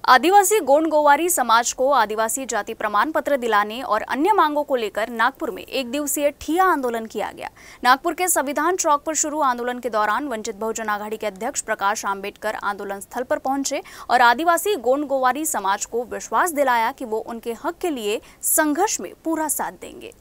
आदिवासी गोंड गोवारी समाज को आदिवासी जाति प्रमाण पत्र दिलाने और अन्य मांगों को लेकर नागपुर में एक दिवसीय ठिया आंदोलन किया गया। नागपुर के संविधान चौक पर शुरू आंदोलन के दौरान वंचित बहुजन आघाड़ी के अध्यक्ष प्रकाश आंबेडकर आंदोलन स्थल पर पहुंचे और आदिवासी गोंड गोवारी समाज को विश्वास दिलाया कि वो उनके हक के लिए संघर्ष में पूरा साथ देंगे।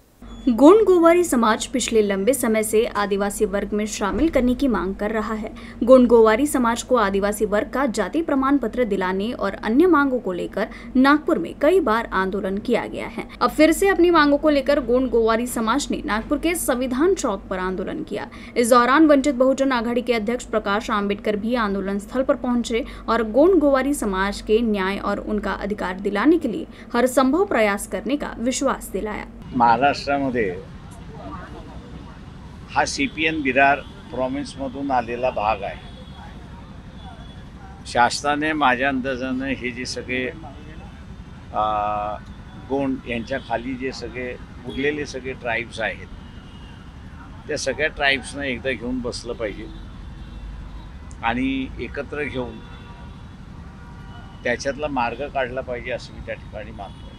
गोंड गोवारी समाज पिछले लंबे समय से आदिवासी वर्ग में शामिल करने की मांग कर रहा है। गोंड गोवारी समाज को आदिवासी वर्ग का जाति प्रमाण पत्र दिलाने और अन्य मांगों को लेकर नागपुर में कई बार आंदोलन किया गया है। अब फिर से अपनी मांगों को लेकर गोंड गोवारी समाज ने नागपुर के संविधान चौक पर आंदोलन किया। इस दौरान वंचित बहुजन आघाड़ी के अध्यक्ष प्रकाश आंबेडकर भी आंदोलन स्थल पर पहुंचे और गोंड गोवारी समाज के न्याय और उनका अधिकार दिलाने के लिए हर संभव प्रयास करने का विश्वास दिलाया। महाराष्ट्रामध्ये हा सीपीएन बिरार प्रॉविन्समधून आलेला भाग आहे। शासनाने माझ्या अंदाजाने हे जे सगळे गोंड यांच्या खाली जे सगळे उरलेले सगळे ट्राइब्स आहेत त्या सगळ्या ट्राइब्सना एकदा घेऊन बसलं पाहिजे आणि एकत्र घेऊन त्याच्यातला मार्ग काढला पाहिजे असं मी त्या ठिकाणी मानतो।